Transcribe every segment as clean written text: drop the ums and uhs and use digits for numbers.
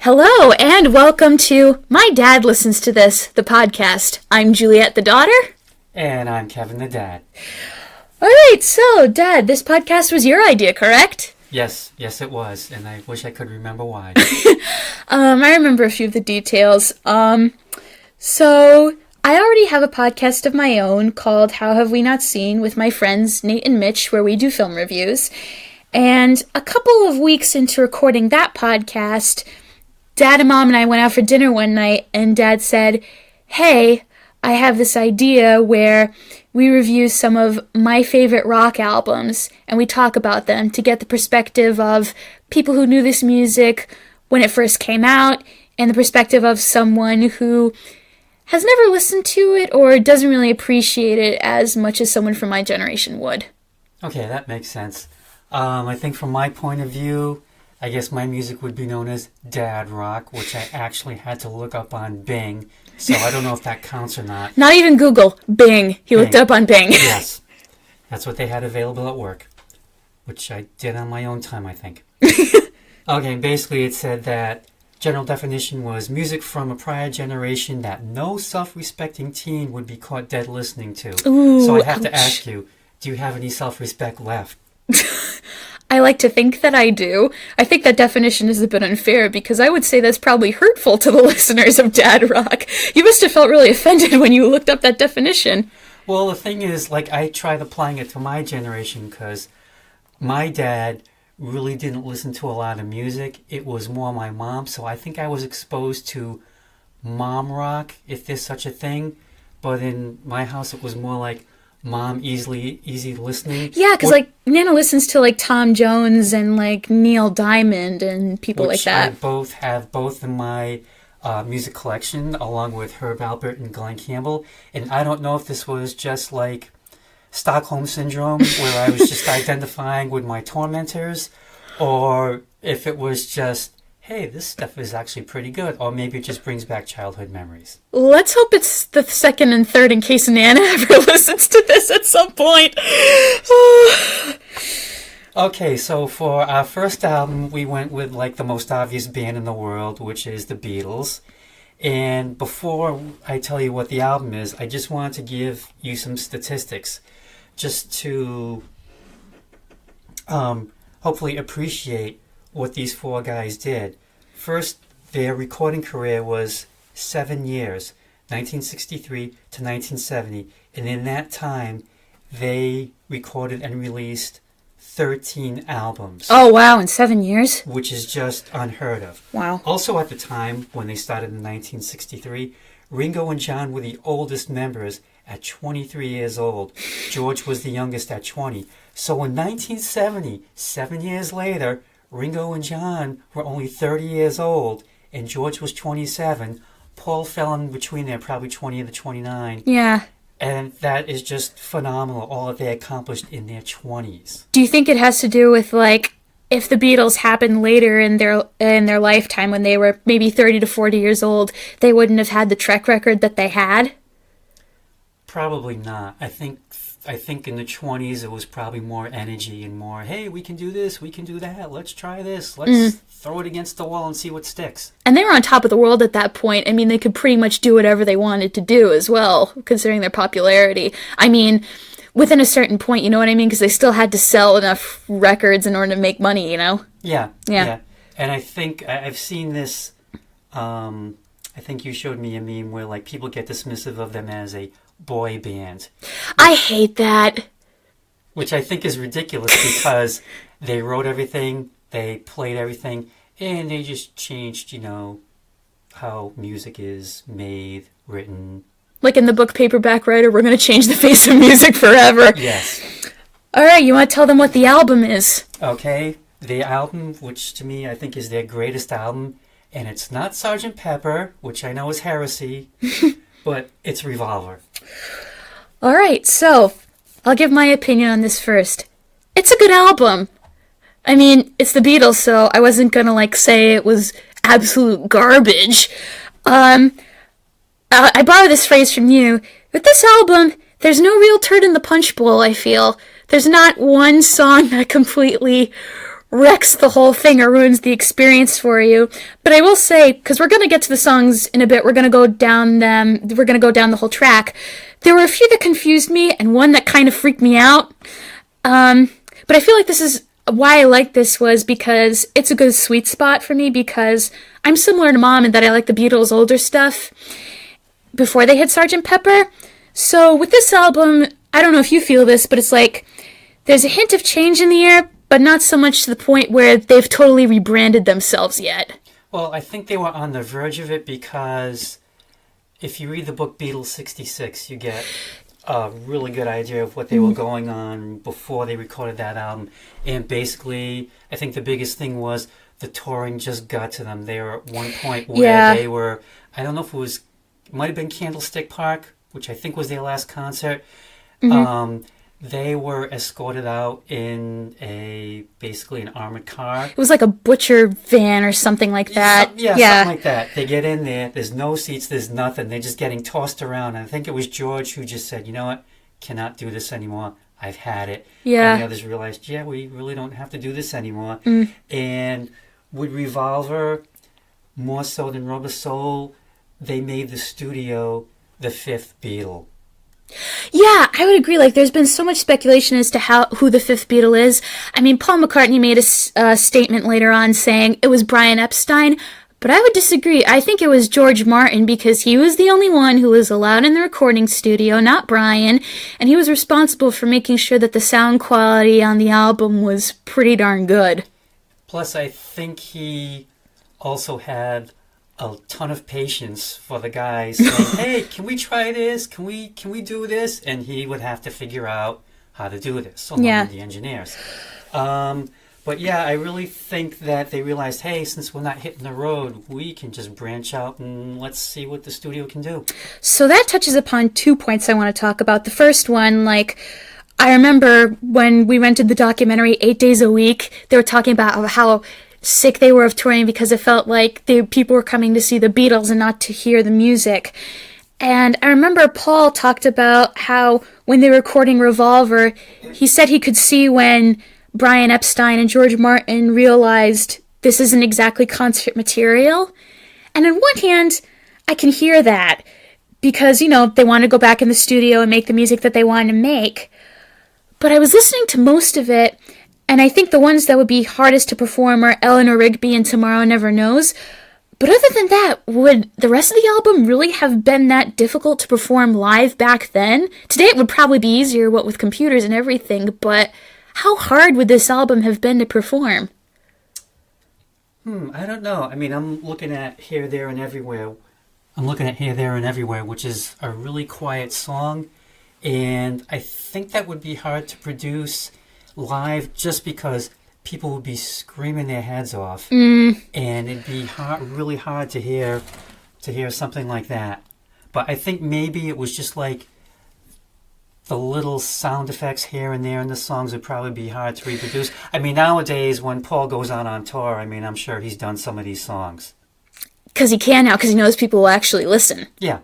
Hello, and welcome to My Dad Listens to This, the podcast. I'm Juliet, the daughter. And I'm Kevin, the dad. Alright, so, Dad, this podcast was your idea, correct? Yes, it was, and I wish I could remember why. I remember a few of the details. So, I already have a podcast of my own called How Have We Not Seen with my friends Nate and Mitch, where we do film reviews. And a couple of weeks into recording that podcast, Dad and Mom and I went out for dinner one night, and Dad said, "Hey, I have this idea where we review some of my favorite rock albums, and we talk about them to get the perspective of people who knew this music when it first came out, and the perspective of someone who has never listened to it or doesn't really appreciate it as much as someone from my generation would." Okay, that makes sense. I think from my point of view, I guess my music would be known as dad rock, which I actually had to look up on Bing, so I don't know if that counts or not. Not even Google, Bing. He looked up on Bing. Yes, that's what they had available at work, which I did on my own time, I think. Okay, basically it said that general definition was music from a prior generation that no self-respecting teen would be caught dead listening to. Ooh, so I have to ouch. ask you, do you have any self-respect left? I like to think that I do. I think that definition is a bit unfair because I would say that's probably hurtful to the listeners of Dad Rock. You must have felt really offended when you looked up that definition. Well, the thing is, I tried applying it to my generation because my dad really didn't listen to a lot of music. It was more my mom, so I think I was exposed to mom rock, if there's such a thing. But in my house, it was more like mom easy listening. Yeah, because Nana listens to Tom Jones and Neil Diamond and people like that. I have both in my music collection, along with Herb Alpert and Glenn Campbell. And I don't know if this was just Stockholm Syndrome, where I was just identifying with my tormentors, or if it was just, hey, this stuff is actually pretty good, or maybe it just brings back childhood memories. Let's hope it's the second and third in case Nana ever listens to this at some point. Okay, so for our first album, we went with the most obvious band in the world, which is the Beatles. And before I tell you what the album is, I just wanted to give you some statistics just to hopefully appreciate what these four guys did. First, their recording career was 7 years, 1963 to 1970, and in that time, they recorded and released 13 albums. Oh, wow, in 7 years? Which is just unheard of. Wow. Also at the time, when they started in 1963, Ringo and John were the oldest members at 23 years old. George was the youngest at 20. So in 1970, 7 years later, Ringo and John were only 30 years old, and George was 27. Paul fell in between there, probably 20 to 29. Yeah. And that is just phenomenal, all that they accomplished in their 20s. Do you think it has to do with, if the Beatles happened later in their lifetime when they were maybe 30 to 40 years old, they wouldn't have had the track record that they had? Probably not. I think in the 20s it was probably more energy and more, hey, we can do this, we can do that, let's try this, let's throw it against the wall and see what sticks. And they were on top of the world at that point. I mean, they could pretty much do whatever they wanted to do as well, considering their popularity. I mean, within a certain point, you know what I mean? Because they still had to sell enough records in order to make money, you know? Yeah. And I think I've seen this, I think you showed me a meme where people get dismissive of them as a boy band. I hate that. Which I think is ridiculous because they wrote everything, they played everything, and they just changed, how music is made, written. Like in the book Paperback Writer, we're going to change the face of music forever. Yes. All right, you want to tell them what the album is? Okay, the album, which to me I think is their greatest album, and it's not Sgt. Pepper, which I know is heresy, but it's Revolver. All right, so I'll give my opinion on this first. It's a good album. I mean, it's the Beatles, so I wasn't going to say it was absolute garbage. I borrow this phrase from you. With this album, there's no real turd in the punch bowl, I feel. There's not one song that completely wrecks the whole thing or ruins the experience for you. But I will say, because we're going to get to the songs in a bit, we're going to go down the whole track. There were a few that confused me and one that kind of freaked me out. But I feel like this is why I like this was because it's a good sweet spot for me because I'm similar to Mom in that I like the Beatles' older stuff before they hit Sgt. Pepper. So with this album, I don't know if you feel this, but it's like there's a hint of change in the air, but not so much to the point where they've totally rebranded themselves yet. Well, I think they were on the verge of it because if you read the book Beatles 66, you get a really good idea of what they were going on before they recorded that album. And basically, I think the biggest thing was the touring just got to them. They were at one point where they were, I don't know if it might have been Candlestick Park, which I think was their last concert. They were escorted out in basically an armored car. It was like a butcher van or something like that. Something like that. They get in there, there's no seats, there's nothing. They're just getting tossed around. And I think it was George who just said, you know what, cannot do this anymore. I've had it. Yeah. And the others realized, we really don't have to do this anymore. And with Revolver, more so than Rubber Soul, they made the studio the fifth Beatle. Yeah, I would agree. Like, there's been so much speculation as to who the fifth Beatle is. I mean, Paul McCartney made a statement later on saying it was Brian Epstein, but I would disagree. I think it was George Martin because he was the only one who was allowed in the recording studio, not Brian, and he was responsible for making sure that the sound quality on the album was pretty darn good. Plus, I think he also had a ton of patience for the guys saying, hey, can we try this? Can we do this? And he would have to figure out how to do this, along with the engineers. But yeah, I really think that they realized, hey, since we're not hitting the road, we can just branch out and let's see what the studio can do. So that touches upon 2 points I want to talk about. The first one, I remember when we rented the documentary 8 Days a Week, they were talking about how sick they were of touring because it felt like people were coming to see the Beatles and not to hear the music. And I remember Paul talked about how when they were recording Revolver, he said he could see when Brian Epstein and George Martin realized this isn't exactly concert material. And on one hand, I can hear that because, they want to go back in the studio and make the music that they wanted to make. But I was listening to most of it, and I think the ones that would be hardest to perform are Eleanor Rigby and Tomorrow Never Knows. But other than that, would the rest of the album really have been that difficult to perform live back then? Today it would probably be easier, what with computers and everything, but how hard would this album have been to perform? I don't know. I mean, I'm looking at Here, There, and Everywhere. Which is a really quiet song, and I think that would be hard to produce live just because people would be screaming their heads off and it'd be really hard to hear something like that. But I think maybe it was just like the little sound effects here and there in the songs would probably be hard to reproduce. I mean, nowadays when Paul goes on tour, I mean, I'm sure he's done some of these songs because he can now, because he knows people will actually listen. Yeah.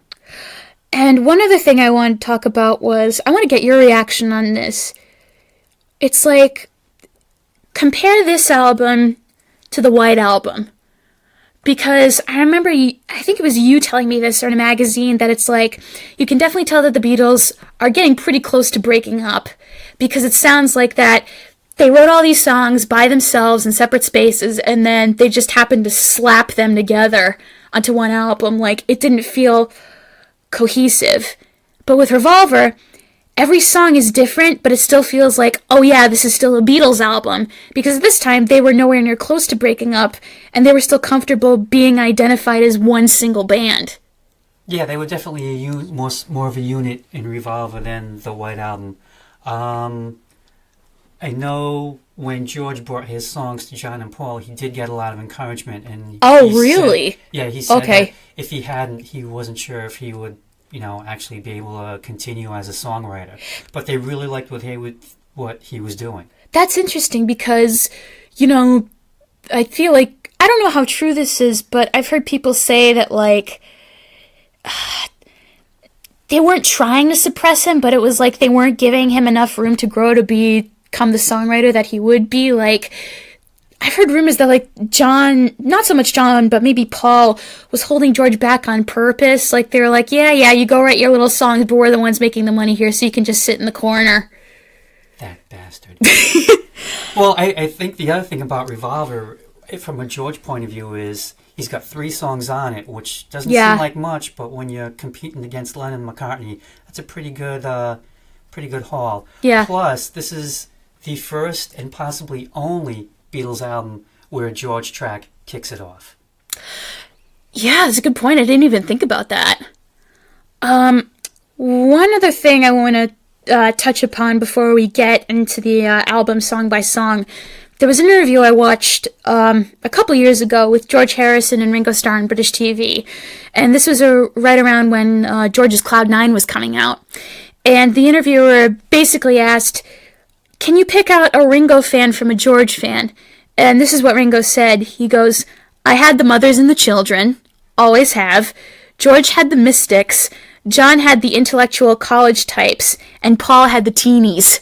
And one other thing I want to talk about was I want to get your reaction on this. It's like, compare this album to the White Album. Because I remember, I think it was you telling me this in a magazine, that it's like, you can definitely tell that the Beatles are getting pretty close to breaking up. Because it sounds like that they wrote all these songs by themselves in separate spaces, and then they just happened to slap them together onto one album. Like, it didn't feel cohesive. But with Revolver, every song is different, but it still feels like, oh yeah, this is still a Beatles album. Because at this time, they were nowhere near close to breaking up, and they were still comfortable being identified as one single band. Yeah, they were definitely more of a unit in Revolver than the White Album. I know when George brought his songs to John and Paul, he did get a lot of encouragement. And really? He said that if he hadn't, he wasn't sure if he would actually be able to continue as a songwriter. But they really liked what he was doing. That's interesting because, I feel like, I don't know how true this is, but I've heard people say that, they weren't trying to suppress him, but it was like they weren't giving him enough room to grow to become the songwriter that he would be. I've heard rumors that, like, John, not so much John, but maybe Paul, was holding George back on purpose. Like, they were like, yeah, you go write your little songs, but we're the ones making the money here, so you can just sit in the corner. That bastard. Well, I think the other thing about Revolver, from a George point of view, is he's got 3 songs on it, which doesn't seem like much, but when you're competing against Lennon and McCartney, that's a pretty good haul. Yeah. Plus, this is the first and possibly only Beatles album where a George track kicks it off. Yeah, that's a good point. I didn't even think about that. One other thing I want to touch upon before we get into the album song by song. There was an interview I watched a couple years ago with George Harrison and Ringo Starr on British TV. And this was right around when George's Cloud 9 was coming out. And the interviewer basically asked, can you pick out a Ringo fan from a George fan? And this is what Ringo said. He goes, I had the mothers and the children, always have. George had the mystics. John had the intellectual college types. And Paul had the teenies.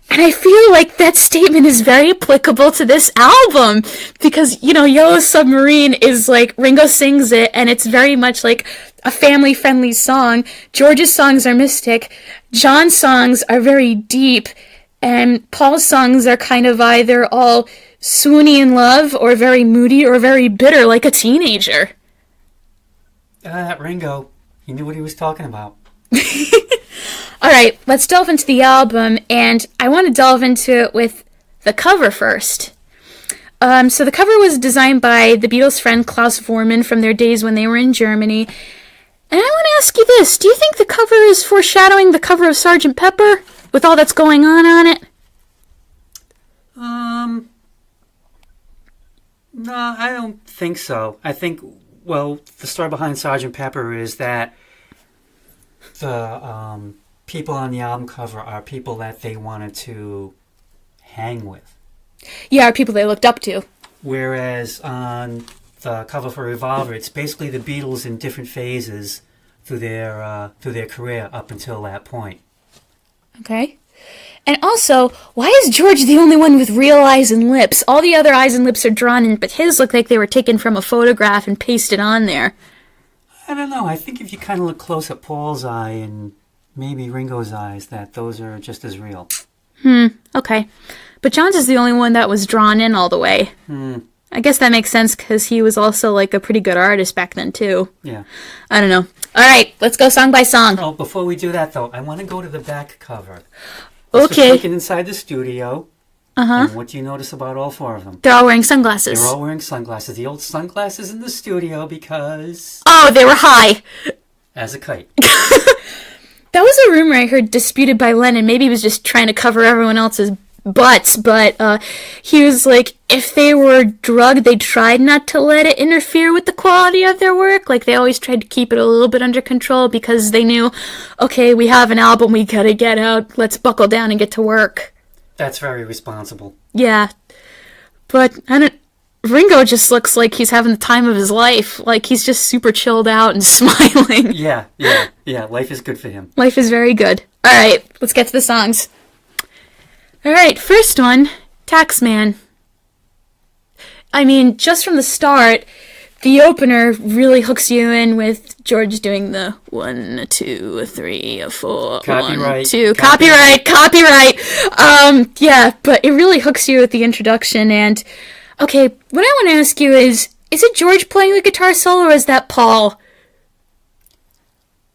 And I feel like that statement is very applicable to this album. Because, Yellow Submarine is like, Ringo sings it, and it's very much like a family-friendly song. George's songs are mystic. John's songs are very deep. And Paul's songs are kind of either all swoony in love, or very moody, or very bitter, like a teenager. Ringo, he knew what he was talking about. Alright, let's delve into the album, and I want to delve into it with the cover first. So the cover was designed by the Beatles' friend Klaus Voormann from their days when they were in Germany. And I want to ask you this, do you think the cover is foreshadowing the cover of Sgt. Pepper, with all that's going on it? No, I don't think so. I think, the story behind Sgt. Pepper is that the people on the album cover are people that they wanted to hang with. Yeah, are people they looked up to. Whereas on the cover for Revolver, it's basically the Beatles in different phases through their career up until that point. Okay. And also, why is George the only one with real eyes and lips? All the other eyes and lips are drawn in, but his look like they were taken from a photograph and pasted on there. I don't know. I think if you kind of look close at Paul's eye and maybe Ringo's eyes, that those are just as real. Okay. But John's is the only one that was drawn in all the way. I guess that makes sense because he was also like a pretty good artist back then too. Yeah. I don't know. All right, let's go song by song. Oh, before we do that though, I want to go to the back cover. Okay. This was taken inside the studio. And what do you notice about all 4 of them? They're all wearing sunglasses. They're all wearing sunglasses. The old sunglasses in the studio because... Oh, they were high. As a kite. That was a rumor I heard disputed by Lennon. Maybe he was just trying to cover everyone else's butts, but he was like, if they were drugged, they tried not to let it interfere with the quality of their work. Like, they always tried to keep it a little bit under control because they knew, okay, we have an album we gotta get out. Let's buckle down and get to work. That's very responsible. Yeah. But Ringo just looks like he's having the time of his life. Like, he's just super chilled out and smiling. Yeah. Life is good for him. Life is very good. All right, let's get to the songs. All right, first one, Taxman. I mean, just from the start, the opener really hooks you in with George doing the 1, 2, 3, 4, Copyright. 1, 2, copyright. Yeah, but it really hooks you with the introduction. And okay, what I want to ask you is it George playing the guitar solo, or is that Paul?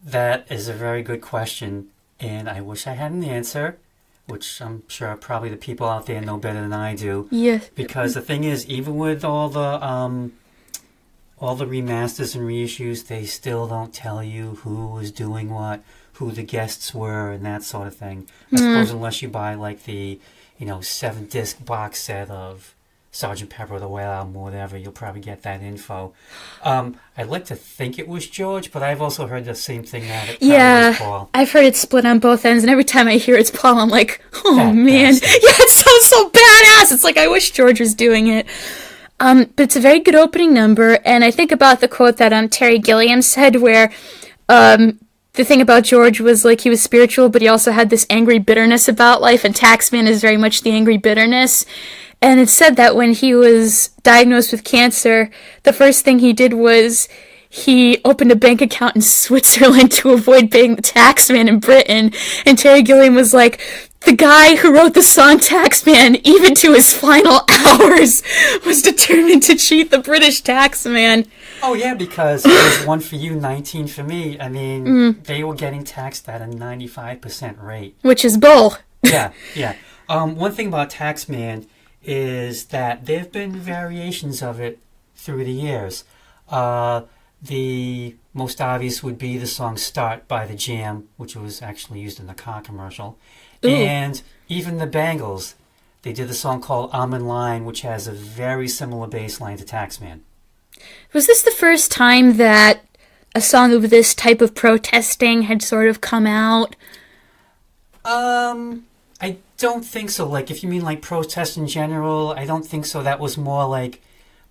That is a very good question, and I wish I had an answer, which I'm sure probably the people out there know better than I do. Yeah. Because the thing is, even with all the remasters and reissues, they still don't tell you who was doing what, who the guests were, and that sort of thing. I suppose unless you buy like the 7-disc box set of Sgt. Pepper, the Whale Album, or whatever, you'll probably get that info. I'd like to think it was George, but I've also heard the same thing that it was Paul. I've heard it split on both ends, and every time I hear it's Paul, I'm like, oh that man. bastard. Yeah, it sounds so badass. It's like, I wish George was doing it. But it's a very good opening number, and I think about the quote that Terry Gilliam said where the thing about George was like he was spiritual, but he also had this angry bitterness about life, and Taxman is very much the angry bitterness. And it said that when he was diagnosed with cancer, the first thing he did was he opened a bank account in Switzerland to avoid paying the taxman in Britain. And Terry Gilliam was like, the guy who wrote the song Taxman, even to his final hours, was determined to cheat the British taxman. Oh, yeah, because it was 1 for you, 19 for me. I mean, they were getting taxed at a 95% rate. Which is bull. Yeah. One thing about Taxman is that there have been variations of it through the years. The most obvious would be the song Start by the Jam, which was actually used in the car commercial. Ooh. And even the Bangles, they did the song called Almond Line, which has a very similar bass line to Taxman. Was this the first time that a song of this type of protesting had sort of come out? I don't think so. Like, if you mean like protest in general, I don't think so. That was more like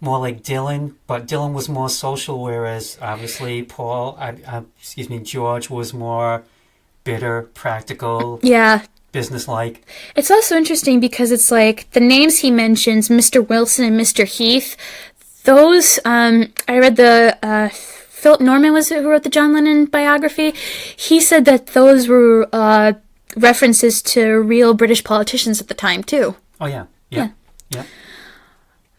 Dylan, but Dylan was more social, whereas obviously George was more bitter, practical, businesslike. It's also interesting because it's like the names he mentions, Mr. Wilson and Mr. Heath, those, I read the, Philip Norman was it who wrote the John Lennon biography. He said that those were references to real British politicians at the time, too. Oh, yeah. Yeah.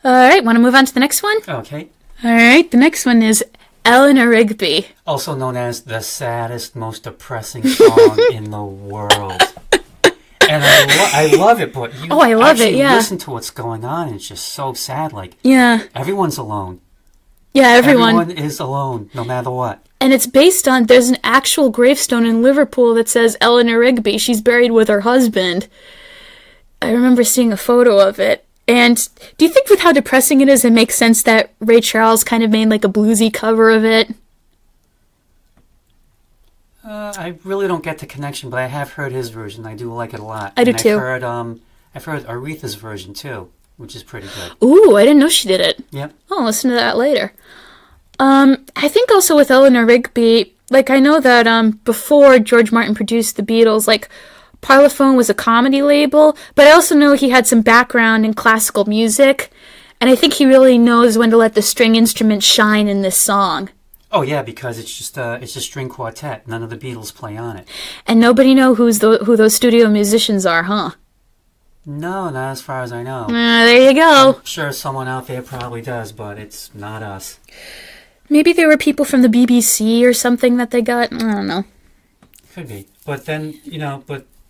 All right, want to move on to the next one? Okay. All right, the next one is Eleanor Rigby. Also known as the saddest, most depressing song in the world. And I love it, but you listen to what's going on, and it's just so sad. Like, everyone's alone. Yeah, everyone is alone, no matter what. And it's based on, there's an actual gravestone in Liverpool that says Eleanor Rigby. She's buried with her husband. I remember seeing a photo of it. And do you think with how depressing it is, it makes sense that Ray Charles kind of made like a bluesy cover of it? I really don't get the connection, but I have heard his version. I do like it a lot. I do too. I've heard Aretha's version too, which is pretty good. Ooh, I didn't know she did it. Yep. I'll listen to that later. I think also with Eleanor Rigby, like I know that before George Martin produced the Beatles, like Parlophone was a comedy label, but I also know he had some background in classical music, and I think he really knows when to let the string instruments shine in this song. Oh yeah, because it's a string quartet. None of the Beatles play on it, and nobody know who those studio musicians are, huh? No, not as far as I know. There you go. I'm sure someone out there probably does, but it's not us. Maybe there were people from the BBC or something that they got. I don't know. Could be, but then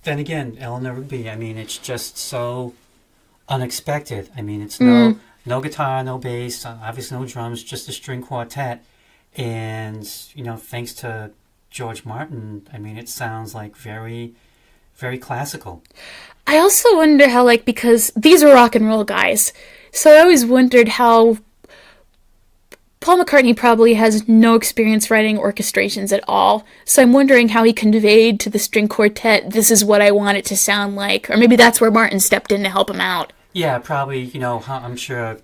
then again, Eleanor Rigby. I mean, it's just so unexpected. I mean, it's no guitar, no bass, obviously no drums, just a string quartet. And, thanks to George Martin, I mean, it sounds like very, very classical. I also wonder how, because these are rock and roll guys, so I always wondered how Paul McCartney probably has no experience writing orchestrations at all, so I'm wondering how he conveyed to the string quartet, this is what I want it to sound like, or maybe that's where Martin stepped in to help him out. Yeah, probably, I'm sure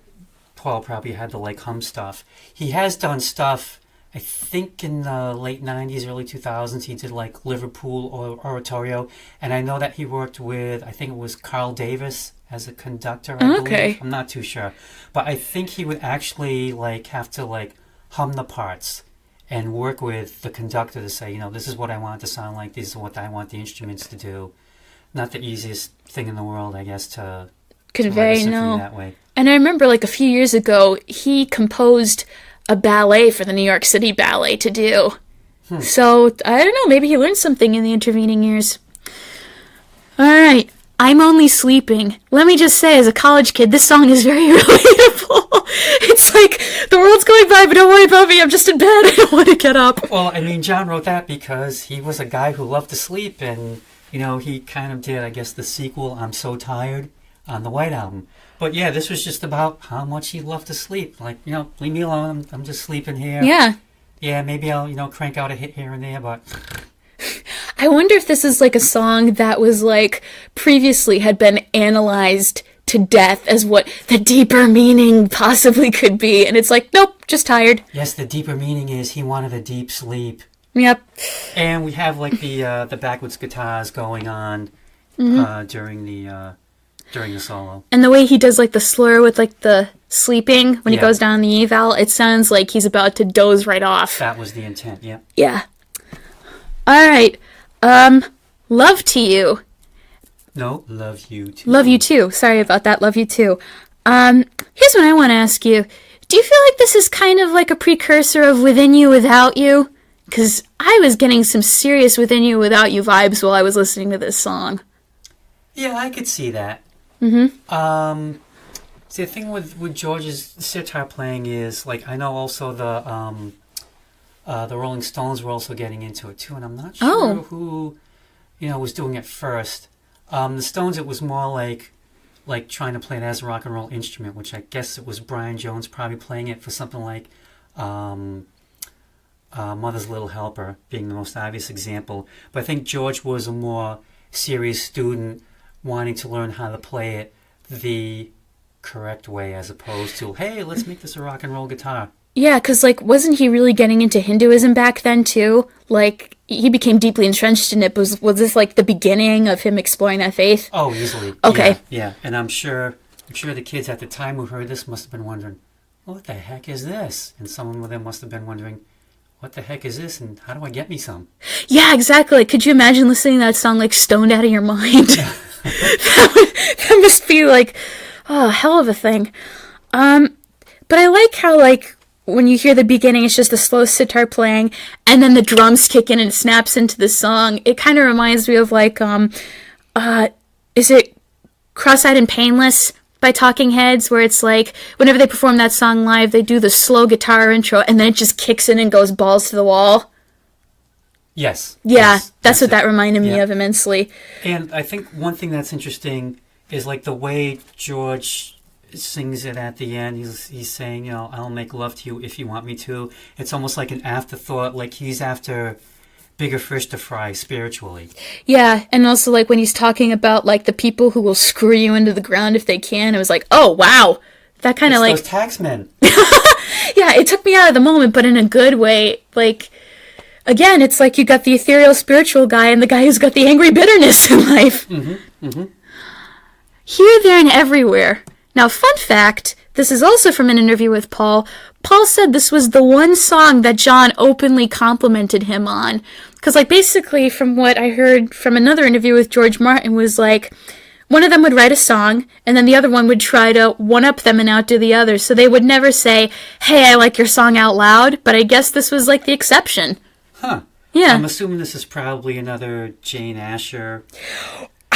Paul probably had to, hum stuff. He has done stuff, I think in the late 90s, early 2000s, he did, Liverpool Oratorio, and I know that he worked with, I think it was Carl Davis as a conductor, I believe. I'm not too sure. But I think he would actually, have to, hum the parts and work with the conductor to say, this is what I want it to sound like, this is what I want the instruments to do. Not the easiest thing in the world, I guess, to convey, that way. And I remember, a few years ago, he composed a ballet for the New York City Ballet to do. So, I don't know, maybe he learned something in the intervening years. All right. I'm Only Sleeping. Let me just say, as a college kid, this song is very relatable. It's like, the world's going by, but don't worry about me. I'm just in bed. I don't want to get up. Well, I mean, John wrote that because he was a guy who loved to sleep, and, he kind of did, I guess, the sequel, I'm So Tired, on the White Album. But yeah, this was just about how much he loved to sleep. Leave me alone. I'm just sleeping here. Yeah. Yeah, maybe I'll, crank out a hit here and there, but... I wonder if this is a song that was previously had been analyzed to death as what the deeper meaning possibly could be. And it's nope, just tired. Yes, the deeper meaning is he wanted a deep sleep. Yep. And we have the backwards guitars going on during the during the solo. And the way he does, like, the slur with, like, the sleeping when he goes down the eval, it sounds like he's about to doze right off. That was the intent, yeah. Yeah. All right. Love to You. No, Love You Too. Love You Too. Sorry about that. Love You Too. Here's what I want to ask you. Do you feel like this is kind of like a precursor of Within You, Without You? Because I was getting some serious Within You, Without You vibes while I was listening to this song. Yeah, I could see that. Mm-hmm. See, the thing with George's sitar playing is, like, I know also the Rolling Stones were also getting into it too, and I'm not sure who, was doing it first. The Stones, it was more like trying to play it as a rock and roll instrument, which I guess it was Brian Jones probably playing it for something like Mother's Little Helper being the most obvious example. But I think George was a more serious student wanting to learn how to play it the correct way as opposed to, hey, let's make this a rock and roll guitar. Yeah, because, like, wasn't he really getting into Hinduism back then, too? Like, he became deeply entrenched in it. Was this, like, the beginning of him exploring that faith? Oh, easily. Okay. Yeah. And I'm sure the kids at the time who heard this must have been wondering, what the heck is this? And someone with them must have been wondering, what the heck is this? And how do I get me some? Yeah, exactly. Like, could you imagine listening to that song, like, stoned out of your mind? that must be, like, a hell of a thing. But I like how, like, when you hear the beginning, it's just a slow sitar playing, and then the drums kick in and it snaps into the song. It kind of reminds me of, like, is it Cross-Eyed and Painless by Talking Heads, where it's like, whenever they perform that song live, they do the slow guitar intro, and then it just kicks in and goes balls to the wall. Yes. Yeah, yes, that's what that reminded me of immensely. And I think one thing that's interesting is, like, the way George sings it at the end. He's saying, I'll make love to you if you want me to. It's almost like an afterthought, like he's after bigger fish to fry spiritually. Yeah, and also, like, when he's talking about, like, the people who will screw you into the ground if they can, it was like, oh, wow. That kind of, like... those taxmen. Yeah, it took me out of the moment, but in a good way. Like, again, it's like you got the ethereal spiritual guy and the guy who's got the angry bitterness in life. Mm-hmm, mm-hmm. Here, there, and everywhere. Now, fun fact, this is also from an interview with Paul. Paul said this was the one song that John openly complimented him on. Because, like, basically, from what I heard from another interview with George Martin was, like, one of them would write a song, and then the other one would try to one-up them and outdo the other. So they would never say, hey, I like your song out loud, but I guess this was, like, the exception. Huh. Yeah. I'm assuming this is probably another Jane Asher...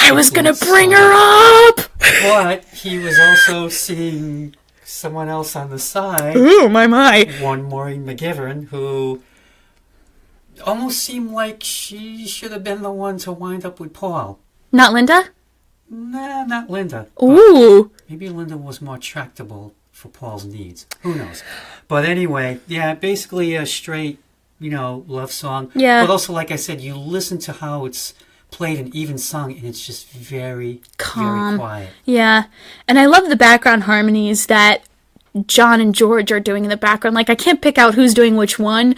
I was gonna bring her up! But he was also seeing someone else on the side. Ooh, my. One Maureen McGivern, who almost seemed like she should have been the one to wind up with Paul. Not Linda? Nah, not Linda. Ooh. Maybe Linda was more tractable for Paul's needs. Who knows? But anyway, yeah, basically a straight, love song. Yeah. But also, like I said, you listen to how it's played and even sung, and it's just very calm, very quiet. Yeah, and I love the background harmonies that John and George are doing in the background. Like, I can't pick out who's doing which one,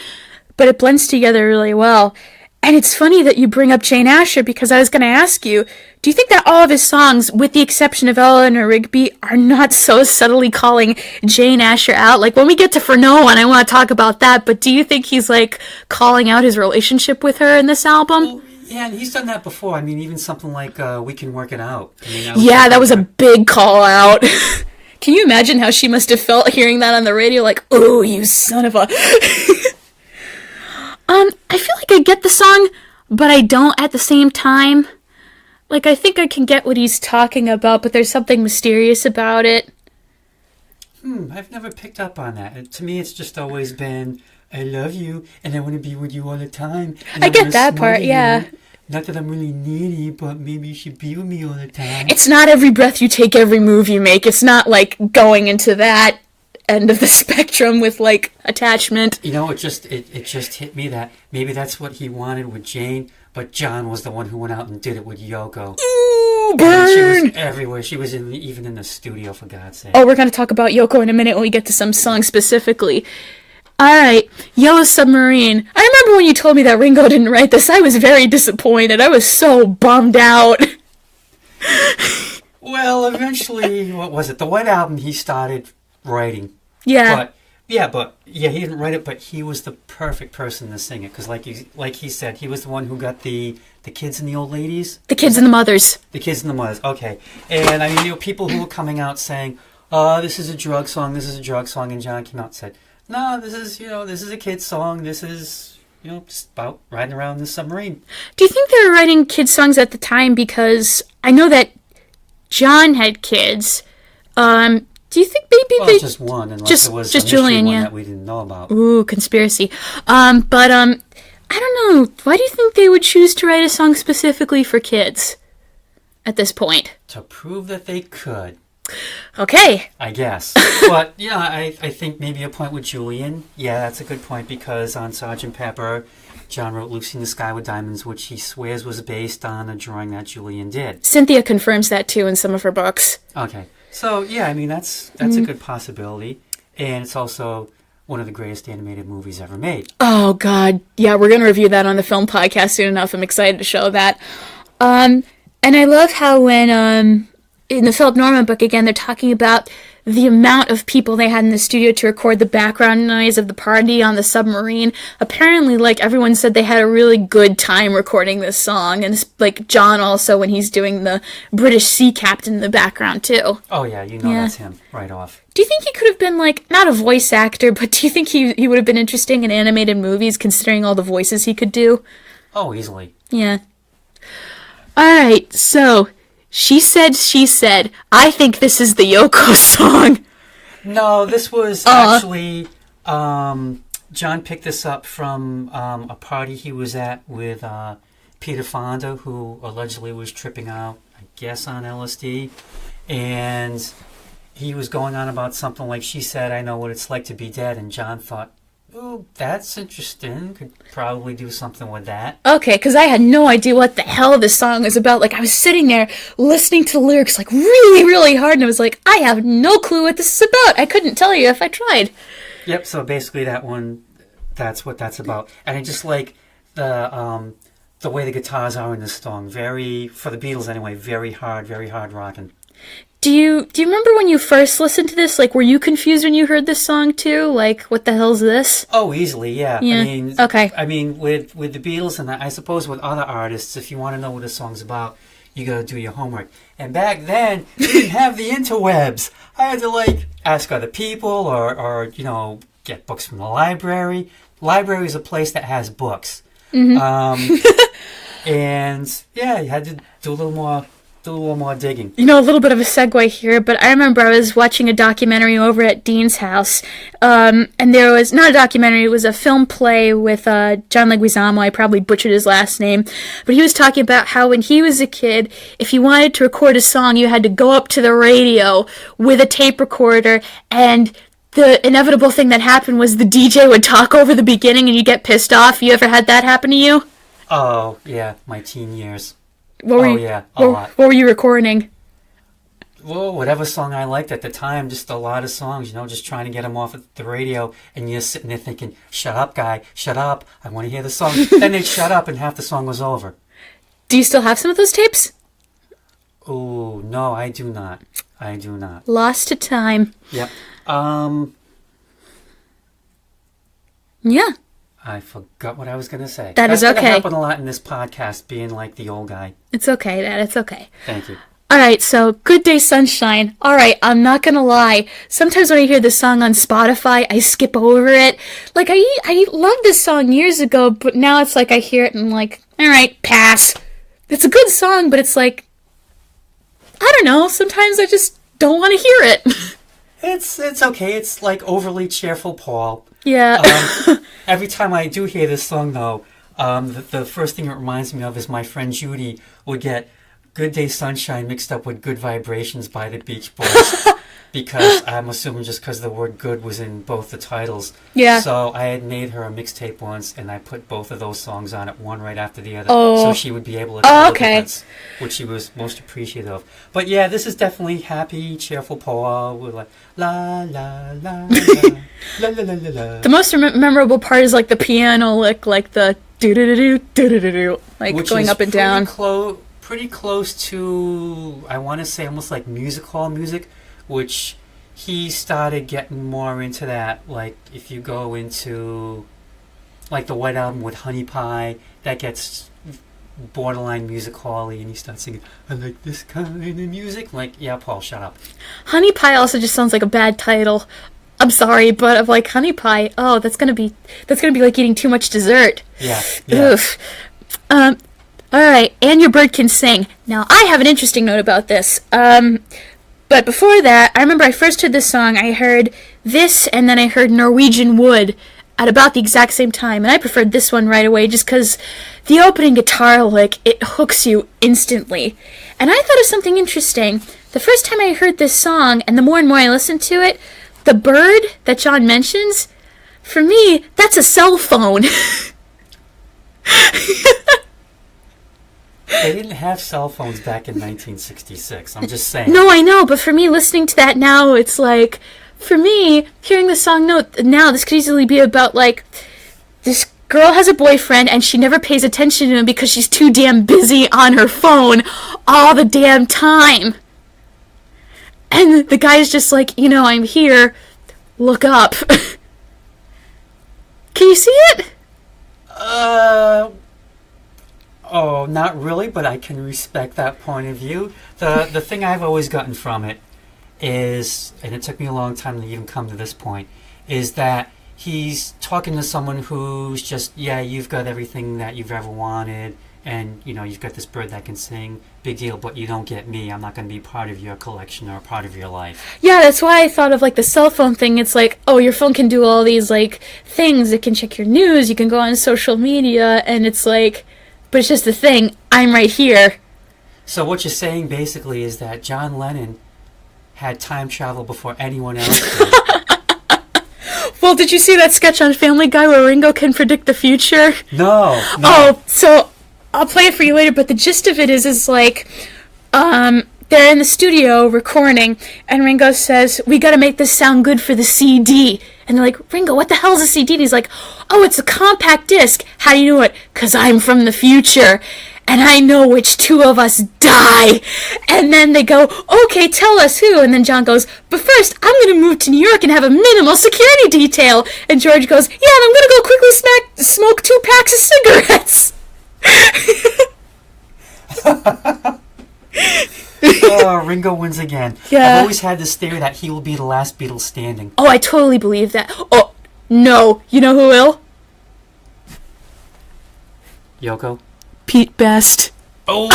but it blends together really well. And it's funny that you bring up Jane Asher, because I was going to ask you, do you think that all of his songs, with the exception of Eleanor Rigby, are not so subtly calling Jane Asher out? Like, when we get to For No One, I want to talk about that, but do you think he's, like, calling out his relationship with her in this album? Well, yeah, and he's done that before. I mean, even something like We Can Work It Out. I mean, that was a big call out. Can you imagine how she must have felt hearing that on the radio? Like, oh, you son of a... I feel like I get the song, but I don't at the same time. Like, I think I can get what he's talking about, but there's something mysterious about it. I've never picked up on that. To me, it's just always been, I love you, and I want to be with you all the time. I get that part, yeah. Not that I'm really needy, but maybe you should be with me all the time. It's not every breath you take, every move you make. It's not, like, going into that end of the spectrum with, like, attachment. It just hit me that maybe that's what he wanted with Jane, but John was the one who went out and did it with Yoko. Ooh, burn! She was everywhere. She was even in the studio, for God's sake. Oh, we're going to talk about Yoko in a minute when we get to some songs specifically. Alright, Yellow Submarine. I remember when you told me that Ringo didn't write this, I was very disappointed. I was so bummed out. Well, eventually, what was it? The White Album he started writing. Yeah. He didn't write it, but he was the perfect person to sing it. Because like he said, he was the one who got the kids and the old ladies. The kids and the mothers. The kids and the mothers, okay. And I mean, there were people who were coming out saying, this is a drug song, this is a drug song. And John came out and said, no, this is a kid's song. This is, just about riding around in the submarine. Do you think they were writing kids' songs at the time? Because I know that John had kids. Do you think maybe just one, unless it was just Julian, one that we didn't know about. Ooh, conspiracy. I don't know. Why do you think they would choose to write a song specifically for kids at this point? To prove that they could. Okay. I guess. But, I think maybe a point with Julian. Yeah, that's a good point, because on Sgt. Pepper, John wrote Lucy in the Sky with Diamonds, which he swears was based on a drawing that Julian did. Cynthia confirms that, too, in some of her books. Okay. So, yeah, I mean, that's a good possibility. And it's also one of the greatest animated movies ever made. Oh, God. Yeah, we're going to review that on the film podcast soon enough. I'm excited to show that. And I love how when, in the Philip Norman book, again, they're talking about the amount of people they had in the studio to record the background noise of the party on the submarine. Apparently, everyone said they had a really good time recording this song. And, John also, when he's doing the British sea captain in the background, too. Oh, yeah, that's him right off. Do you think he could have been, not a voice actor, but do you think he would have been interesting in animated movies, considering all the voices he could do? Oh, easily. Yeah. Alright, so... She said, I think this is the Yoko song. No, this was actually, John picked this up from a party he was at with Peter Fonda, who allegedly was tripping out, I guess, on LSD. And he was going on about something like, she said, I know what it's like to be dead. And John thought, oh, that's interesting. Could probably do something with that. Okay, because I had no idea what the hell this song was about. I was sitting there listening to the lyrics, really, really hard, and I was like, I have no clue what this is about. I couldn't tell you if I tried. Yep, so basically that's what that's about. And I just like the way the guitars are in this song. Very, for the Beatles anyway, very hard rocking. Do you remember when you first listened to this? Were you confused when you heard this song too? What the hell's this? Oh, easily, yeah. Okay. I mean, with the Beatles, and I suppose with other artists, if you want to know what a song's about, you got to do your homework. And back then, you didn't have the interwebs. I had to ask other people, or get books from the library. Library is a place that has books. Mm-hmm. And yeah, you had to do a little more digging. A little bit of a segue here, but I remember I was watching a documentary over at Dean's house, and there was, not a documentary, it was a film play with John Leguizamo. I probably butchered his last name, but he was talking about how when he was a kid, if you wanted to record a song, you had to go up to the radio with a tape recorder, and the inevitable thing that happened was the DJ would talk over the beginning and you get pissed off. You ever had that happen to you? Oh, yeah, my teen years. What lot. What were you recording? Well, whatever song I liked at the time, just a lot of songs, just trying to get them off the radio, and you're sitting there thinking, shut up, guy, shut up, I want to hear the song. Then they'd shut up and half the song was over. Do you still have some of those tapes? Oh, no, I do not. Lost to time. Yep. Yeah. I forgot what I was going to say. That's okay. That happened a lot in this podcast, being like the old guy. It's okay, Dad. It's okay. Thank you. All right, so Good Day Sunshine. All right, I'm not going to lie. Sometimes when I hear this song on Spotify, I skip over it. I loved this song years ago, but now it's I hear it and I'm like, all right, pass. It's a good song, but it's I don't know. Sometimes I just don't want to hear it. It's okay. It's overly cheerful Paul. Yeah. Every time I do hear this song, though, the first thing it reminds me of is my friend Judy would get Good Day Sunshine mixed up with Good Vibrations by the Beach Boys. Because I'm assuming just because the word good was in both the titles. Yeah. So I had made her a mixtape once, and I put both of those songs on it, one right after the other, so she would be able to tell the difference, which she was most appreciative of. But yeah, this is definitely happy, cheerful Paul with la la la la la la la la. The most memorable part is the piano lick, the do do do do do do do, which going up and down. pretty close to, I want to say, almost like music hall music, which he started getting more into that. Like, if you go into, like, the White Album with Honey Pie, that gets borderline music hall-y, and he starts singing, I like this kind of music. I'm like, yeah, Paul, shut up. Honey Pie also just sounds like a bad title. I'm sorry, but of like honey pie, oh, that's gonna be like eating too much dessert. Yeah. Oof. Alright, and your bird can sing. Now, I have an interesting note about this. But before that, I remember I first heard this song, I heard this, and then I heard Norwegian Wood at about the exact same time, and I preferred this one right away just because the opening guitar lick, it hooks you instantly. And I thought of something interesting. The first time I heard this song, and the more and more I listened to it, the bird that John mentions, for me, that's a cell phone. They didn't have cell phones back in 1966. I'm just saying. No, I know, but for me, listening to that now, it's like, for me, hearing the song now, this could easily be about, like, this girl has a boyfriend and she never pays attention to him because she's too damn busy on her phone all the damn time. And the guy's just like, I'm here, look up. Can you see it? Oh, not really, but I can respect that point of view. The thing I've always gotten from it is, and it took me a long time to even come to this point, is that he's talking to someone who's just, yeah, you've got everything that you've ever wanted, and, you've got this bird that can sing, big deal, but you don't get me. I'm not going to be part of your collection or part of your life. Yeah, that's why I thought of, like, the cell phone thing. It's like, oh, your phone can do all these, like, things. It can check your news, you can go on social media, and it's like, but it's just the thing, I'm right here. So what you're saying, basically, is that John Lennon had time travel before anyone else did. Well, did you see that sketch on Family Guy where Ringo can predict the future? No. Oh, so I'll play it for you later, but the gist of it is like, they're in the studio recording, and Ringo says, we gotta make this sound good for the CD. And they're like, Ringo, what the hell is a CD? And he's like, oh, it's a compact disc. How do you know it? 'Cause I'm from the future, and I know which two of us die. And then they go, okay, tell us who. And then John goes, but first, I'm going to move to New York and have a minimal security detail. And George goes, yeah, and I'm going to go quickly smoke 2 packs of cigarettes. Oh, Ringo wins again. Yeah. I've always had this theory that he will be the last Beatles standing. Oh, I totally believe that. Oh, no. You know who will? Yoko? Pete Best. Oh!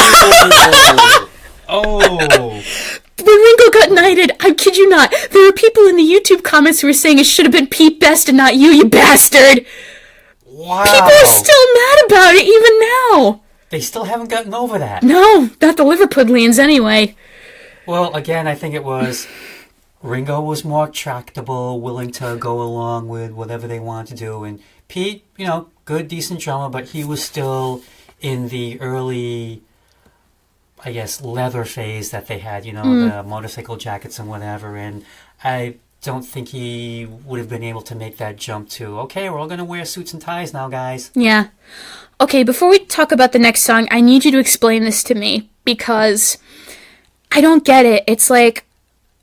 Oh! When Ringo got knighted, I kid you not, there were people in the YouTube comments who were saying it should have been Pete Best and not you bastard! Wow! People are still mad about it, even now! They still haven't gotten over that. No, not the Liverpudlians anyway. Well, again, I think it was Ringo was more tractable, willing to go along with whatever they wanted to do, and Pete, good, decent drummer, but he was still in the early, I guess, leather phase that they had, the motorcycle jackets and whatever, and I don't think he would have been able to make that jump to, okay, we're all going to wear suits and ties now, guys. Yeah. Okay, before we talk about the next song, I need you to explain this to me, because I don't get it. It's like,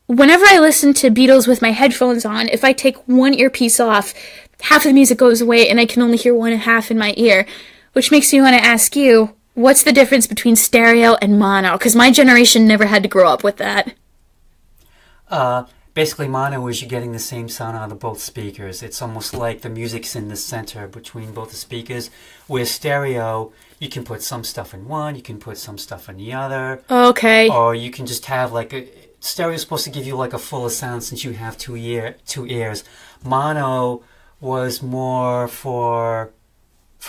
whenever I listen to Beatles with my headphones on, if I take one earpiece off, half of the music goes away and I can only hear one half in my ear, which makes me want to ask you, what's the difference between stereo and mono? Because my generation never had to grow up with that. Basically, mono is you're getting the same sound out of both speakers. It's almost like the music's in the center between both the speakers. Where stereo, you can put some stuff in one, you can put some stuff in the other. Okay. Or you can just have stereo is supposed to give you like a fuller sound since you have two ears. Mono was more for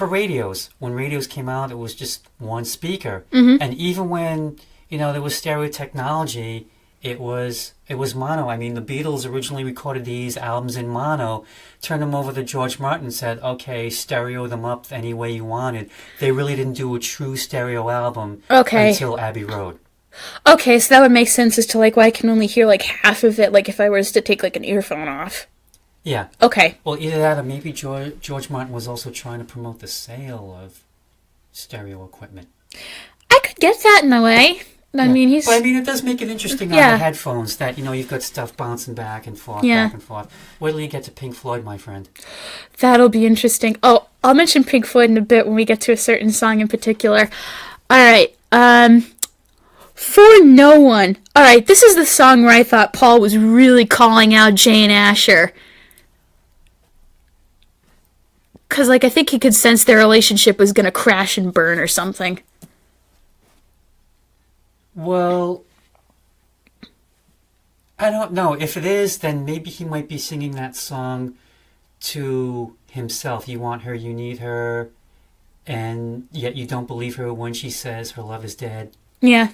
radios. When radios came out, it was just one speaker. Mm-hmm. And even when, there was stereo technology, it was mono. I mean, the Beatles originally recorded these albums in mono, turned them over to George Martin and said, okay, stereo them up any way you wanted. They really didn't do a true stereo album until Abbey Road. Okay, so that would make sense as to why I can only hear half of it, if I was to take an earphone off. Yeah. Okay. Well, either that or maybe George Martin was also trying to promote the sale of stereo equipment. I could get that in a way. I mean, he's... But I mean, it does make it interesting on the headphones that, you've got stuff bouncing back and forth, back and forth. Wait till you get to Pink Floyd, my friend. That'll be interesting. Oh, I'll mention Pink Floyd in a bit when we get to a certain song in particular. Alright, For No One. Alright, this is the song where I thought Paul was really calling out Jane Asher. Because, I think he could sense their relationship was going to crash and burn or something. Well, I don't know. If it is, then maybe he might be singing that song to himself. You want her, you need her, and yet you don't believe her when she says her love is dead. Yeah.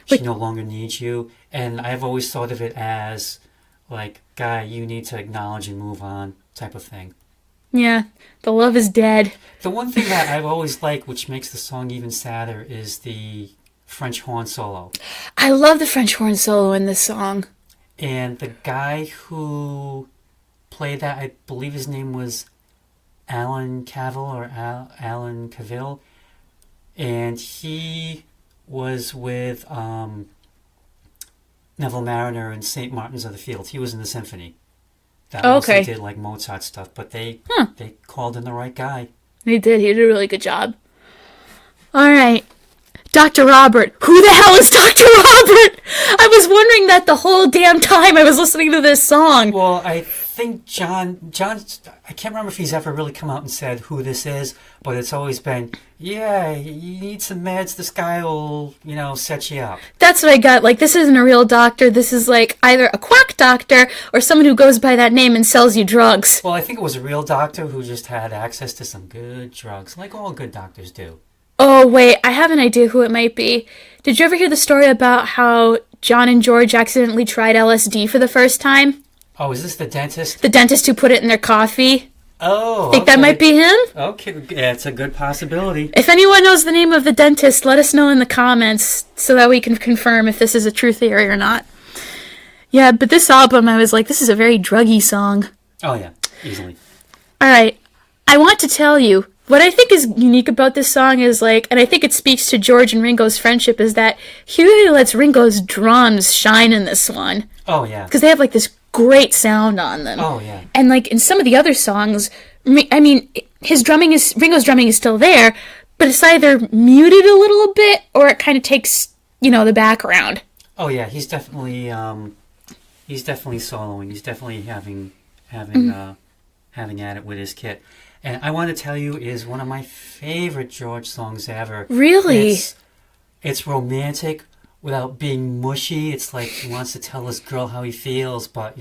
She no longer needs you. And I've always thought of it as, guy, you need to acknowledge and move on type of thing. Yeah, the love is dead. The one thing that I've always liked, which makes the song even sadder, is the French horn solo. I love the French horn solo in this song. And the guy who played that, I believe his name was Alan Cavill or Alan Cavill. And he was with Neville Mariner and St. Martin's of the Fields. He was in the symphony. That mostly did Mozart stuff, but they called in the right guy. He did. He did a really good job. All right. Dr. Robert. Who the hell is Dr. Robert? I was wondering that the whole damn time I was listening to this song. Well, I think John, I can't remember if he's ever really come out and said who this is, but it's always been, yeah, you need some meds, this guy will, set you up. That's what I got. This isn't a real doctor. This is either a quack doctor or someone who goes by that name and sells you drugs. Well, I think it was a real doctor who just had access to some good drugs, like all good doctors do. Oh, wait, I have an idea who it might be. Did you ever hear the story about how John and George accidentally tried LSD for the first time? Oh, is this the dentist? The dentist who put it in their coffee. Oh, think that might be him? Okay, yeah, it's a good possibility. If anyone knows the name of the dentist, let us know in the comments so that we can confirm if this is a true theory or not. Yeah, but this album, I was like, this is a very druggy song. Oh, yeah, easily. All right, I want to tell you, what I think is unique about this song is, and I think it speaks to George and Ringo's friendship, is that he really lets Ringo's drums shine in this one. Oh, yeah. Because they have, this great sound on them. Oh, yeah. And, in some of the other songs, I mean, Ringo's drumming is still there, but it's either muted a little bit, or it kind of takes, the background. Oh, yeah, he's definitely soloing. He's definitely having at it with his kit. And I want to tell you, is one of my favorite George songs ever. Really? It's romantic without being mushy. It's like he wants to tell this girl how he feels, but,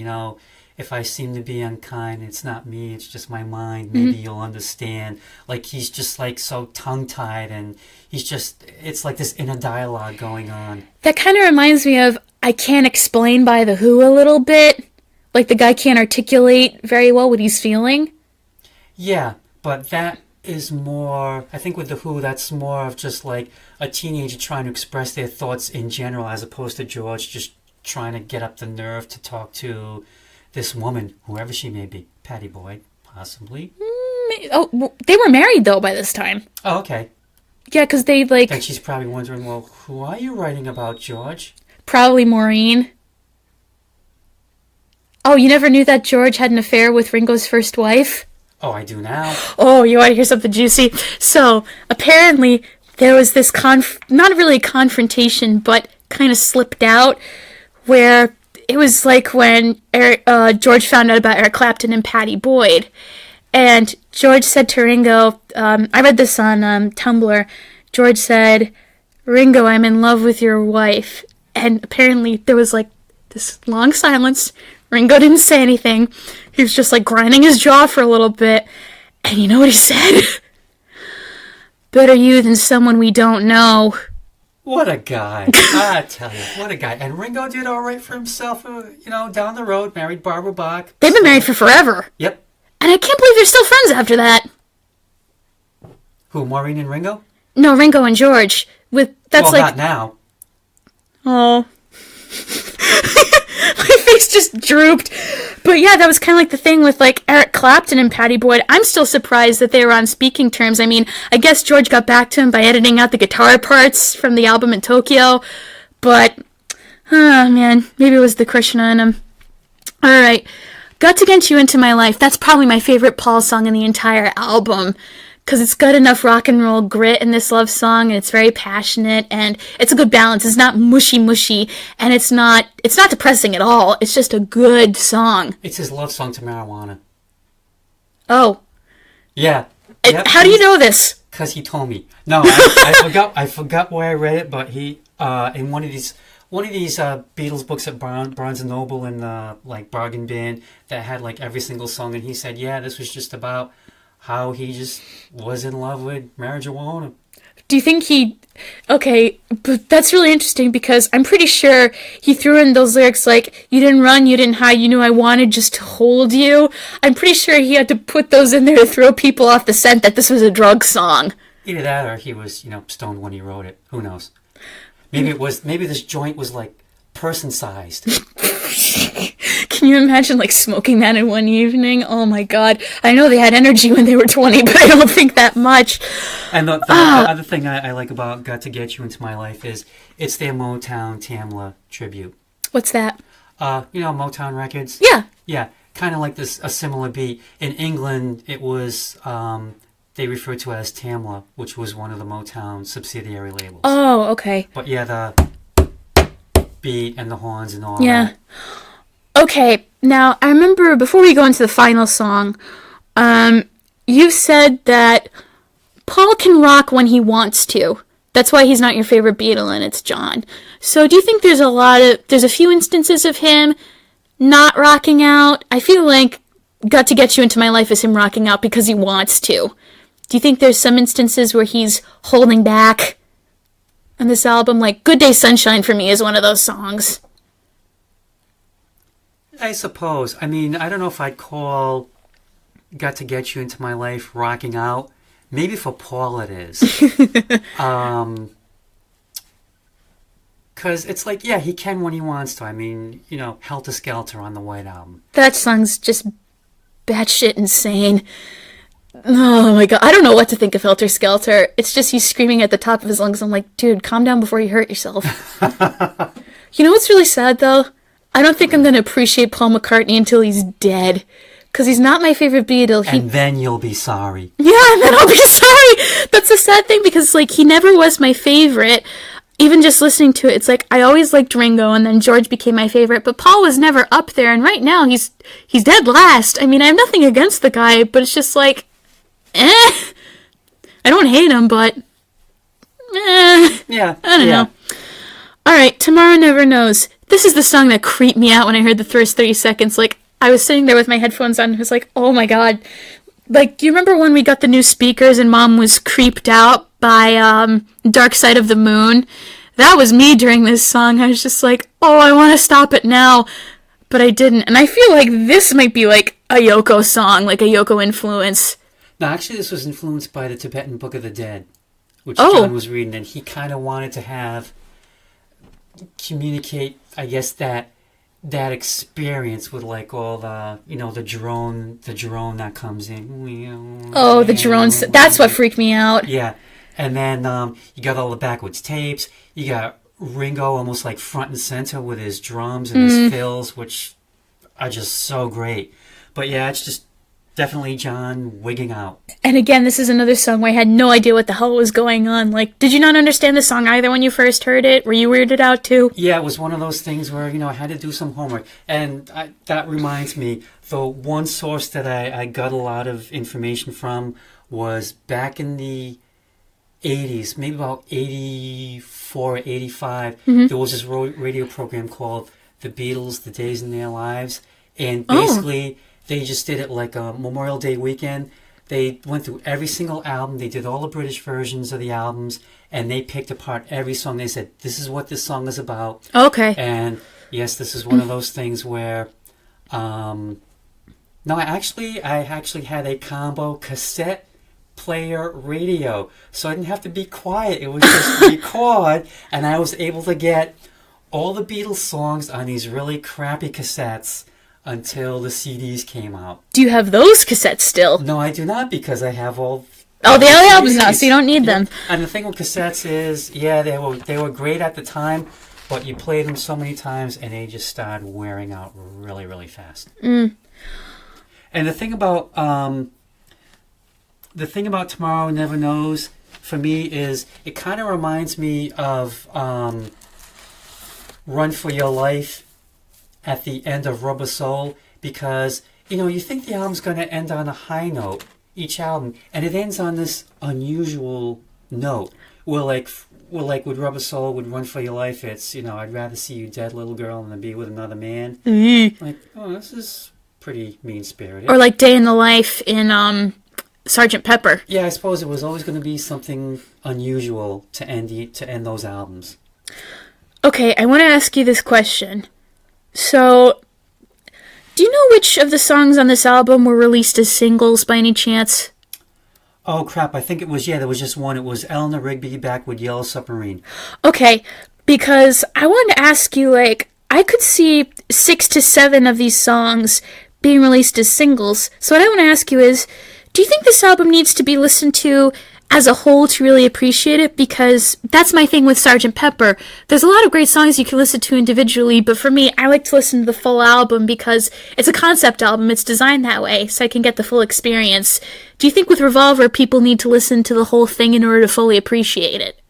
if I seem to be unkind, it's not me, it's just my mind. Maybe you'll understand. He's just, so tongue-tied, and it's like this inner dialogue going on. That kind of reminds me of I Can't Explain by The Who a little bit. The guy can't articulate very well what he's feeling. Yeah, but that is more, I think with The Who, that's more of just a teenager trying to express their thoughts in general, as opposed to George just trying to get up the nerve to talk to this woman, whoever she may be. Pattie Boyd, possibly. They were married, though, by this time. Oh, okay. Yeah, because they, And she's probably wondering, well, who are you writing about, George? Probably Maureen. Oh, you never knew that George had an affair with Ringo's first wife? Oh, I do now. Oh, you want to hear something juicy? So, apparently, there was this not really a confrontation, but kind of slipped out, where it was when George found out about Eric Clapton and Pattie Boyd. And George said to Ringo, I read this on Tumblr, George said, Ringo, I'm in love with your wife. And apparently there was this long silence. Ringo didn't say anything. He was just grinding his jaw for a little bit. And you know what he said? Better you than someone we don't know. What a guy. I tell you, what a guy. And Ringo did all right for himself, down the road, married Barbara Bach. They've been married for forever. Yep. And I can't believe they're still friends after that. Who, Maureen and Ringo? No, Ringo and George. Not now. Oh. My face just drooped. But yeah, that was kind of like the thing with like Eric Clapton and Patty Boyd. I'm still surprised that they were on speaking terms. I mean, I guess George got back to him by editing out the guitar parts from the album in Tokyo. But, oh man, maybe it was the Krishna in him. Alright, Got to Get You Into My Life. That's probably my favorite Paul song in the entire album. Because it's got enough rock and roll grit in this love song, and it's very passionate, and it's a good balance. It's not mushy, and it's not depressing at all. It's just a good song. It's his love song to marijuana. Oh. Yeah. Yep. How do you know this? Because he told me. No, I forgot where I read it, but he in one of these Beatles books at Barnes and Noble in the like bargain bin that had like every single song, and he said, yeah, this was just about how he just was in love with marijuana. Do you think okay, but that's really interesting because I'm pretty sure he threw in those lyrics like, you didn't run, you didn't hide, you knew I wanted just to hold you. I'm pretty sure he had to put those in there to throw people off the scent that this was a drug song. Either that or he was, stoned when he wrote it. Who knows? Maybe this joint was like person-sized. Can you imagine, like, smoking that in one evening? Oh, my God. I know they had energy when they were 20, but I don't think that much. And the other thing I like about Got to Get You Into My Life is it's their Motown Tamla tribute. What's that? Motown Records? Yeah. Yeah, kind of like a similar beat. In England, it was, they referred to it as Tamla, which was one of the Motown subsidiary labels. Oh, okay. But yeah, the beat and the horns and all that. Yeah. Okay, now, I remember before we go into the final song, you said that Paul can rock when he wants to. That's why he's not your favorite Beatle and it's John. So do you think there's a few instances of him not rocking out? I feel like Got to Get You Into My Life is him rocking out because he wants to. Do you think there's some instances where he's holding back on this album? Like, Good Day Sunshine for me is one of those songs. I suppose. I mean, I don't know if I'd call Got to Get You Into My Life rocking out. Maybe for Paul it is. Because it's like, yeah, he can when he wants to. I mean, Helter Skelter on the White Album. That song's just batshit insane. Oh my God. I don't know what to think of Helter Skelter. It's just he's screaming at the top of his lungs. I'm like, dude, calm down before you hurt yourself. You know what's really sad, though? I don't think I'm going to appreciate Paul McCartney until he's dead. Because he's not my favorite Beatle. And then you'll be sorry. Yeah, and then I'll be sorry. That's a sad thing because, like, he never was my favorite. Even just listening to it, it's like, I always liked Ringo, and then George became my favorite. But Paul was never up there, and right now he's dead last. I mean, I have nothing against the guy, but it's just like, I don't hate him, but, Yeah. I don't know. Alright, Tomorrow Never Knows. This is the song that creeped me out when I heard the first 30 seconds. Like, I was sitting there with my headphones on and was like, oh my God. Like, do you remember when we got the new speakers and Mom was creeped out by Dark Side of the Moon? That was me during this song. I was just like, oh, I want to stop it now. But I didn't. And I feel like this might be like a Yoko song, like a Yoko influence. No, actually this was influenced by the Tibetan Book of the Dead, which John was reading, and he kind of wanted to communicate, I guess, that experience with like all the the drone that comes in. Oh, the drones! That's what freaked me out. Yeah, and then you got all the backwoods tapes. You got Ringo almost like front and center with his drums and his fills, which are just so great. But yeah, it's just definitely John wigging out. And again, this is another song where I had no idea what the hell was going on. Like, did you not understand the song either when you first heard it? Were you weirded out too? Yeah, it was one of those things where, I had to do some homework. And that reminds me, the one source that I got a lot of information from was back in the 80s, maybe about 84 or 85. There was this radio program called The Beatles, The Days in Their Lives. And basically, they just did it like a Memorial Day weekend. They went through every single album. They did all the British versions of the albums, and they picked apart every song. They said, this is what this song is about. Okay. And yes, this is one of those things where, no, I actually had a combo cassette player radio, so I didn't have to be quiet. It was just record, and I was able to get all the Beatles songs on these really crappy cassettes until the CDs came out. Do you have those cassettes still? No, I do not, because I have all the other albums now, so you don't need them. And the thing with cassettes is, yeah, they were great at the time, but you played them so many times and they just started wearing out really, really fast. Mm. And the thing about Tomorrow Never Knows for me is it kind of reminds me of Run for Your Life at the end of Rubber Soul, because you think the album's going to end on a high note, each album, and it ends on this unusual note. Well, like with Rubber Soul, with Run for Your Life, it's I'd rather see you dead, little girl, than be with another man. Mm. Like, oh, this is pretty mean-spirited. Or like Day in the Life in Sgt. Pepper. Yeah, I suppose it was always going to be something unusual to end those albums. Okay, I want to ask you this question. So, do you know which of the songs on this album were released as singles by any chance? Oh, crap, I think it was, there was just one. It was Eleanor Rigby back with Yellow Submarine. Okay, because I wanted to ask you, I could see 6 to 7 of these songs being released as singles. So what I want to ask you is, do you think this album needs to be listened to as a whole to really appreciate it? Because that's my thing with Sgt. Pepper. There's a lot of great songs you can listen to individually, but for me, I like to listen to the full album because it's a concept album. It's designed that way, so I can get the full experience. Do you think with Revolver, people need to listen to the whole thing in order to fully appreciate it?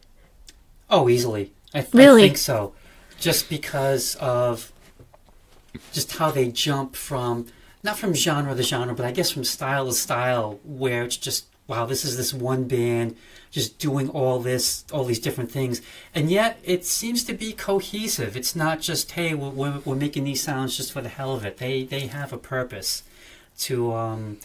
Oh, easily. Really? I think so. Just because of just how they jump from, not from genre to genre, but I guess from style to style, where it's just, wow, this is this one band just doing all these different things. And yet it seems to be cohesive. It's not just, hey, we're making these sounds just for the hell of it. They have a purpose to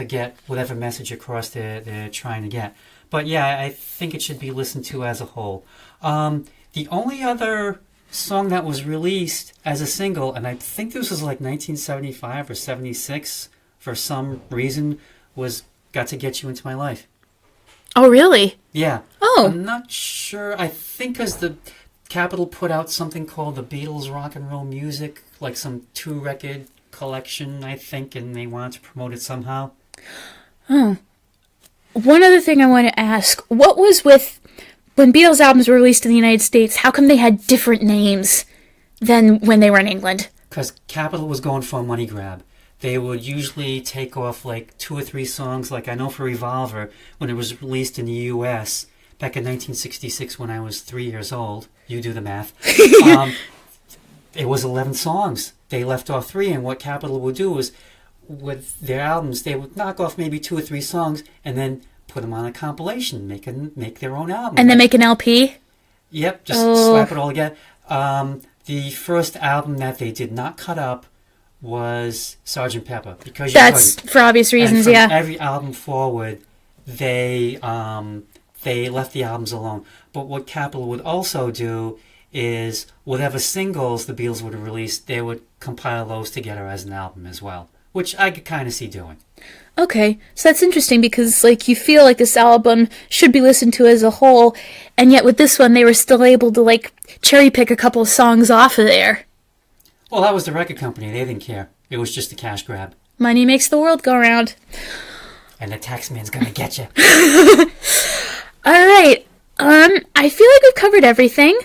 get whatever message across they're trying to get. But yeah, I think it should be listened to as a whole. The only other song that was released as a single, and I think this was like 1975 or 76 for some reason, was Got to Get You Into My Life. Oh, really? Yeah. Oh. I'm not sure. I think because the Capitol put out something called the Beatles Rock and Roll Music, like some 2-record collection, I think, and they wanted to promote it somehow. Oh. One other thing I want to ask, what was with, when Beatles albums were released in the United States, how come they had different names than when they were in England? Because Capitol was going for a money grab. They would usually take off like 2 or 3 songs, like I know for Revolver, when it was released in the U.S., back in 1966 when I was 3 years old, you do the math, it was 11 songs. They left off 3, and what Capitol would do is, with their albums, they would knock off maybe 2 or 3 songs, and then put them on a compilation, make their own album. And then make an LP? Yep, just slap it all together. The first album that they did not cut up was Sgt. Pepper, because that's for obvious reasons. And from yeah. every album forward, they left the albums alone. But what Capitol would also do is whatever singles the Beatles would have released, they would compile those together as an album as well, which I could kind of see doing. Okay, so that's interesting because, you feel like this album should be listened to as a whole, and yet with this one, they were still able to, cherry pick a couple of songs off of there. Well, that was the record company. They didn't care. It was just a cash grab. Money makes the world go round. And the taxman's gonna get you. All right. I feel like we've covered everything.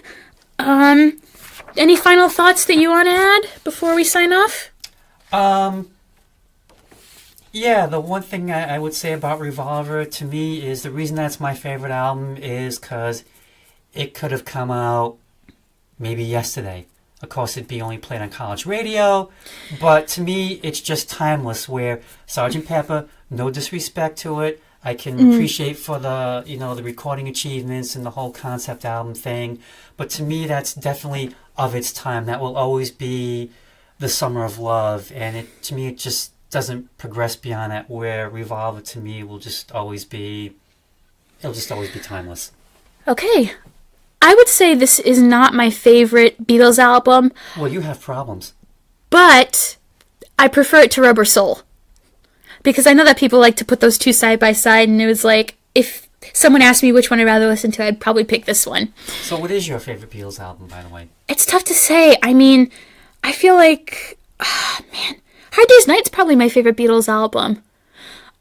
Any final thoughts that you want to add before we sign off? Yeah, the one thing I would say about Revolver to me is the reason that's my favorite album is because it could have come out maybe yesterday. Of course, it'd be only played on college radio, but to me, it's just timeless, where Sgt. Pepper, no disrespect to it, I can appreciate for the, the recording achievements and the whole concept album thing, but to me, that's definitely of its time. That will always be the summer of love, and to me, it just doesn't progress beyond that, where Revolver to me will just always be, it'll just always be timeless. Okay. I would say this is not my favorite Beatles album. Well, you have problems. But I prefer it to Rubber Soul. Because I know that people like to put those two side by side, and it was like, if someone asked me which one I'd rather listen to, I'd probably pick this one. So what is your favorite Beatles album, by the way? It's tough to say. I mean, I feel like, Hard Day's Night's probably my favorite Beatles album,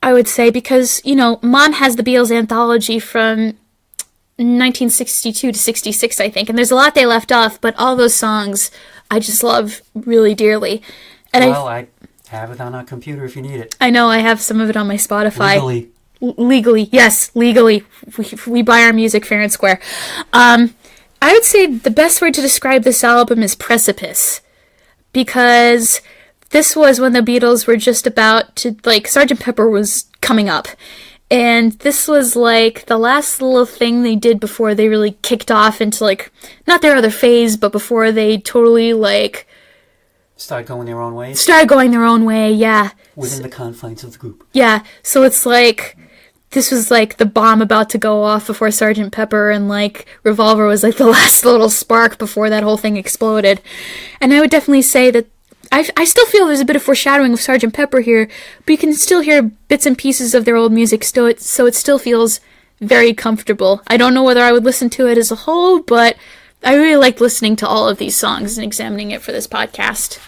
I would say, because, Mom has the Beatles anthology from 1962 to 66, I think, and there's a lot they left off, but all those songs I just love really dearly. And I have it on our computer if you need it. I know, I have some of it on my Spotify. Legally. Legally, yes, legally. We buy our music fair and square. I would say the best word to describe this album is precipice, because this was when the Beatles were just about to, Sgt. Pepper was coming up. And this was, the last little thing they did before they really kicked off into, not their other phase, but before they totally, Started going their own way? Started going their own way, yeah. Within the confines of the group. Yeah, so it's this was, the bomb about to go off before Sgt. Pepper, and, Revolver was, the last little spark before that whole thing exploded. And I would definitely say that I still feel there's a bit of foreshadowing of Sgt. Pepper here, but you can still hear bits and pieces of their old music, so it still feels very comfortable. I don't know whether I would listen to it as a whole, but I really liked listening to all of these songs and examining it for this podcast.